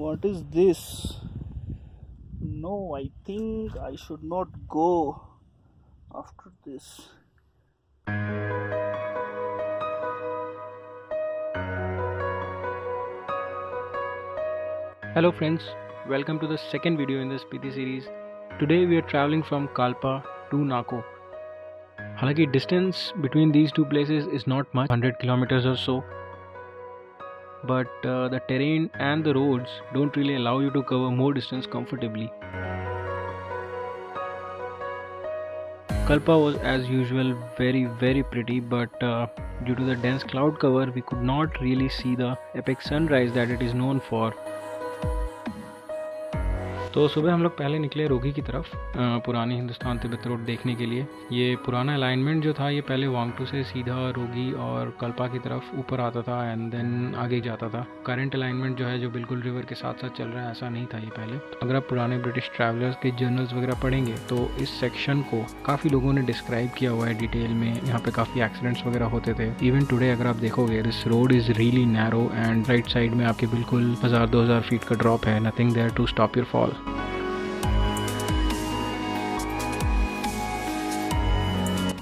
What is this? No, I think I should not go after this. Hello friends, welcome to the second video in the Spiti series. Today we are traveling from Kalpa to Nako. हालांकि distance between these two places is not much, 100 kilometers or so. But the terrain and the roads don't really allow you to cover more distance comfortably. Kalpa was as usual very pretty, but due to the dense cloud cover we could not really see the epic sunrise that it is known for. तो सुबह हम लोग पहले निकले रोगी की तरफ पुरानी हिंदुस्तान तिब्बत रोड देखने के लिए। ये पुराना अलाइनमेंट जो था ये पहले वांगटू से सीधा रोगी और कल्पा की तरफ ऊपर आता था एंड देन आगे जाता था। करंट अलाइनमेंट जो है जो बिल्कुल रिवर के साथ साथ चल रहा है, ऐसा नहीं था ये पहले। अगर आप पुराने ब्रिटिश ट्रैवलर्स के जर्नल्स वगैरह पढ़ेंगे तो इस सेक्शन को काफ़ी लोगों ने डिस्क्राइब किया हुआ है डिटेल में। यहाँ पे काफ़ी एक्सीडेंट्स वगैरह होते थे। इवन टुडे अगर आप देखोगे this road is really narrow and right side में आपके बिल्कुल 1000-2000 फीट का ड्रॉप है। Nothing there to stop your fall.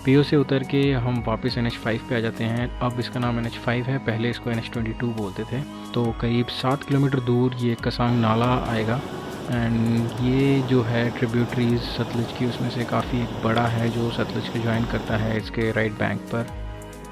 पीओ से उतर के हम वापस NH5 पे आ जाते हैं। अब इसका नाम NH5 है, पहले इसको NH22 बोलते थे। तो करीब 7 किलोमीटर दूर ये कसांग नाला आएगा एंड ये जो है ट्रिब्यूटरीज सतलुज की उसमें से काफ़ी एक बड़ा है जो सतलुज को ज्वाइन करता है इसके राइट बैंक पर।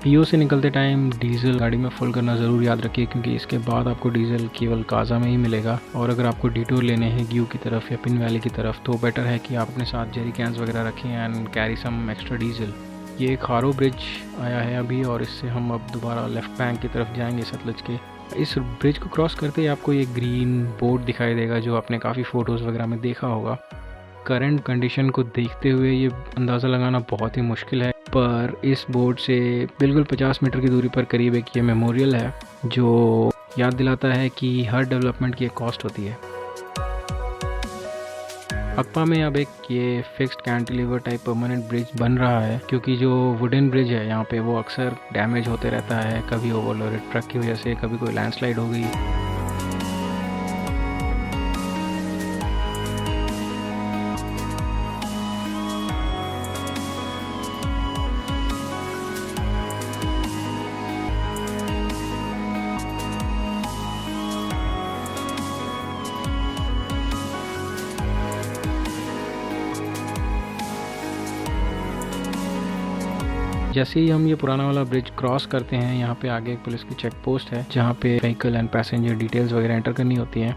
पीओ से निकलते टाइम डीजल गाड़ी में फुल करना ज़रूर याद रखिए, क्योंकि इसके बाद आपको डीजल केवल काजा में ही मिलेगा। और अगर आपको डिटूर लेने हैं ग्यू की तरफ या पिन वैली की तरफ तो बेटर है कि आप अपने साथ जेरी कैंस वगैरह रखें and carry some extra diesel. ये एक हारो ब्रिज आया है अभी और इससे हम अब दोबारा लेफ़्ट बैंक की तरफ जाएंगे सतलुज के। इस ब्रिज को क्रॉस करते ही आपको ये ग्रीन बोर्ड दिखाई देगा जो आपने काफ़ी फ़ोटोज़ वगैरह में देखा होगा। करंट कंडीशन को देखते हुए ये अंदाज़ा लगाना बहुत ही मुश्किल है, पर इस बोर्ड से बिल्कुल 50 मीटर की दूरी पर करीब एक ये मेमोरियल है जो याद दिलाता है कि हर डेवलपमेंट की एक कॉस्ट होती है। अक्पा में अब एक ये fixed cantilever type permanent bridge बन रहा है, क्योंकि जो वुडन ब्रिज है यहाँ पे वो अक्सर डैमेज होते रहता है, कभी ओवरलोडेड ट्रक की वजह से, कभी कोई लैंडस्लाइड हो गई। जैसे ही हम ये पुराना वाला ब्रिज क्रॉस करते हैं यहाँ पे आगे एक पुलिस की चेक पोस्ट है जहाँ पे व्हीकल एंड पैसेंजर डिटेल्स वगैरह एंटर करनी होती हैं।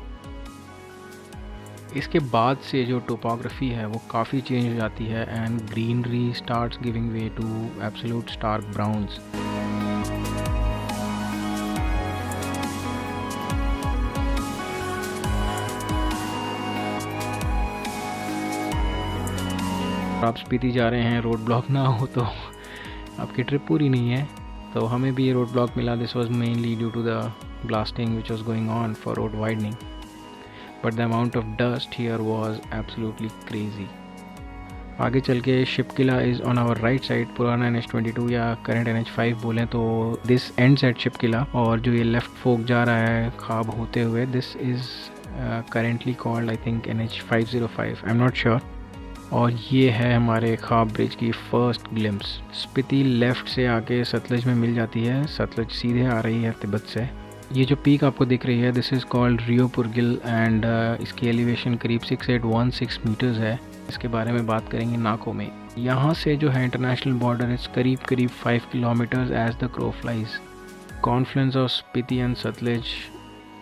इसके बाद से जो टोपोग्राफी है वो काफ़ी चेंज हो जाती है and greenery starts giving way to absolute stark browns. आप स्पीति जा रहे हैं, रोड ब्लॉक ना हो तो आपकी ट्रिप पूरी नहीं है। तो हमें भी ये रोड ब्लॉक मिला। This was mainly due to the blasting which was going on for road widening, but the amount of dust here was absolutely crazy. आगे चल के Shipki La is on our right side. पुराना NH22 या current NH5 बोलें तो this ends at Shipki La, और जो ये लेफ़्ट फोक जा रहा है ख्वाब होते हुए this is currently called I think NH505, I am not sure. और ये है हमारे ख्वाब ब्रिज की फर्स्ट ग्लिम्स। स्पीति लेफ़्ट से आके सतलुज में मिल जाती है, सतलुज सीधे आ रही है तिब्बत से। ये जो पीक आपको दिख रही है this is called Reo Purgyil and इसकी एलिवेशन करीब 6816 मीटर्स है। इसके बारे में बात करेंगे नाको में। यहाँ से जो है इंटरनेशनल बॉर्डर इज़ करीब 5 kilometres as the crow flies. Confluence of Spiti and Sutlej,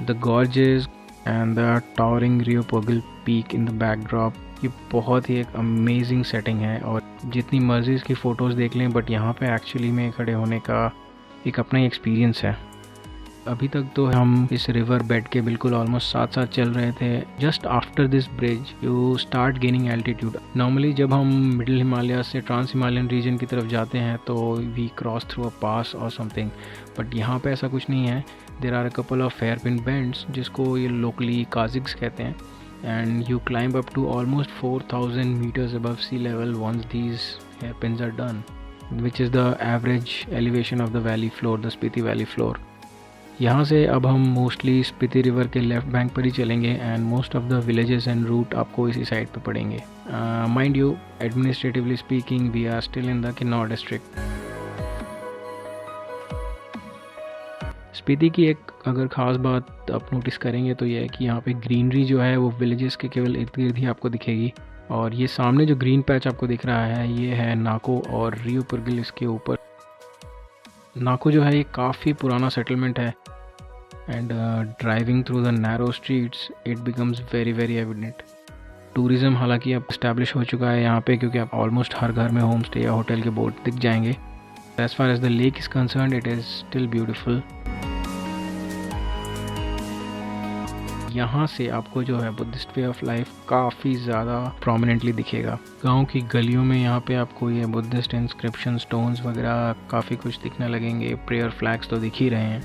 the gorges and the towering Reo Purgyil peak in the backdrop, ये बहुत ही एक अमेजिंग सेटिंग है। और जितनी मर्जी इसकी फ़ोटोज़ देख लें बट यहाँ पे एक्चुअली में खड़े होने का एक अपना ही एक्सपीरियंस है। अभी तक तो हम इस रिवर बेड के बिल्कुल ऑलमोस्ट साथ साथ चल रहे थे। Just after this bridge you start gaining altitude. Normally जब हम मिडिल हिमालय से ट्रांस हिमालयन रीजन की तरफ जाते हैं तो we cross through a pass और समथिंग, बट यहाँ पे ऐसा कुछ नहीं है। There are a couple of hairpin bends जिसको ये लोकली काजिग्स कहते हैं, and you climb up to almost 4000 meters above sea level once these hairpins are done, which is the average elevation of the valley floor, the Spiti valley floor. यहाँ से अब हम mostly Spiti river के left bank पर ही चलेंगे and most of the villages and route आपको इसी साइड पे पड़ेंगे। Mind you, administratively speaking we are still in the Kinnaur district. Spiti की एक अगर ख़ास बात आप नोटिस करेंगे तो ये है कि यहाँ पे ग्रीनरी जो है वो विलेजेस के केवल इर्द गिर्द ही आपको दिखेगी। और ये सामने जो ग्रीन पैच आपको दिख रहा है ये है नाको और रियो पुरगिल इसके ऊपर। नाको जो है ये काफ़ी पुराना सेटलमेंट है and driving through the narrow streets it becomes very very evident. Tourism हालांकि अब इस्टेब्लिश हो चुका है यहाँ पे, क्योंकि आप ऑलमोस्ट हर घर में होम स्टे या होटल के बोर्ड दिख जाएंगे। As far as the lake is concern it is still beautiful. यहाँ से आपको जो है बुद्धिस्ट वे ऑफ लाइफ काफ़ी ज़्यादा प्रोमिनेंटली दिखेगा। गांव की गलियों में यहाँ पे आपको ये बुद्धिस्ट इंस्क्रिप्शन स्टोन्स वगैरह काफ़ी कुछ दिखने लगेंगे। प्रेयर फ्लैग्स तो दिख ही रहे हैं।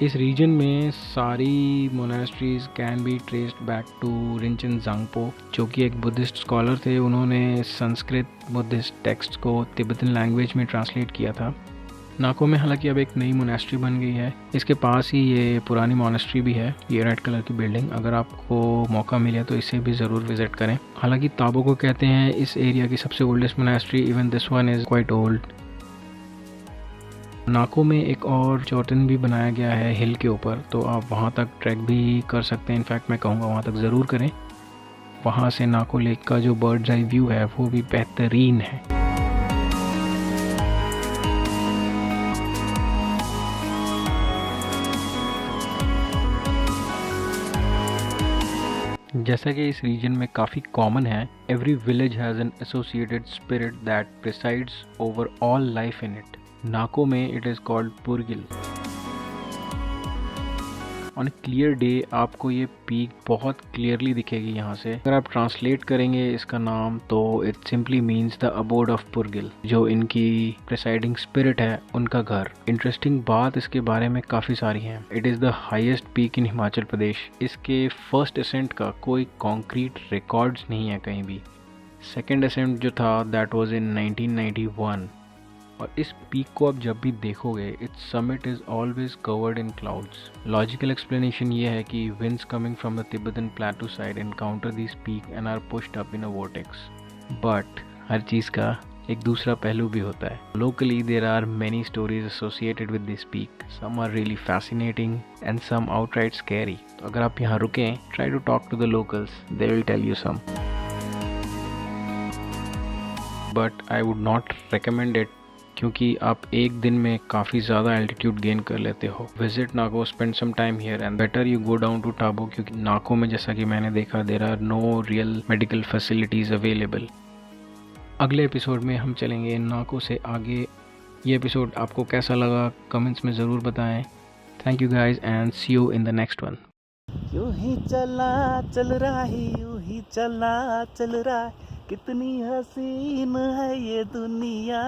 इस रीजन में सारी monasteries can be traced back to Rinchen Zangpo, जो कि एक बुद्धिस्ट स्कॉलर थे। उन्होंने संस्कृत बुद्धिस्ट टेक्स्ट को तिब्बतन लैंग्वेज में ट्रांसलेट किया था। नाको में हालांकि अब एक नई मोनास्ट्री बन गई है, इसके पास ही ये पुरानी मोनास्ट्री भी है, ये रेड कलर की बिल्डिंग। अगर आपको मौका मिले तो इसे भी ज़रूर विजिट करें। हालांकि ताबो को कहते हैं इस एरिया की सबसे oldest monastery, even this one is quite old. Nako में एक और चौटन भी बनाया गया है हिल के ऊपर, तो आप वहाँ तक ट्रैक भी कर सकते हैं। इनफैक्ट मैं कहूँगा वहाँ तक ज़रूर करें। वहाँ से नाको लेक का जो बर्ड्स आई व्यू है वो भी बेहतरीन है। जैसा कि इस रीजन में काफ़ी कॉमन है, every village has an associated spirit that presides over all life in it. Nako में it is called Purgyil. On a clear day आपको ये पीक बहुत क्लियरली दिखेगी यहाँ से। अगर आप ट्रांसलेट करेंगे इसका नाम तो it simply means the abode of Purgyil, जो इनकी प्रिसाइडिंग स्पिरिट है उनका घर। इंटरेस्टिंग बात इसके बारे में काफ़ी सारी हैं। It is the highest peak in Himachal Pradesh. इसके फर्स्ट असेंट का कोई कॉन्क्रीट रिकॉर्ड्स नहीं है कहीं भी। सेकेंड असेंट जो था दैट वाज इन 1991। और इस पीक को आप जब भी देखोगे its summit is always covered in clouds. Logical explanation ये है कि winds coming from the Tibetan plateau side encounter this peak and are pushed up in a vortex. But हर चीज़ का एक दूसरा पहलू भी होता है। Locally there are many stories associated with this peak. Some are really fascinating and some outright scary. तो अगर आप यहाँ रुकें, try to talk to the locals, they will tell you some, but I would not recommend it, क्योंकि आप एक दिन में काफ़ी ज़्यादा एल्टीट्यूड गेन कर लेते हो। Visit Nako, spend some time here and better you go down to Tabo, क्योंकि नाको में जैसा कि मैंने देखा there are no real medical facilities available. अगले एपिसोड में हम चलेंगे नाको से आगे। ये एपिसोड आपको कैसा लगा कमेंट्स में ज़रूर बताएं। Thank you guys and see you in the next one. यूं ही चला चल रहा है, यूं ही चला चल रहा है, कितनी हसीन है ये दुनिया।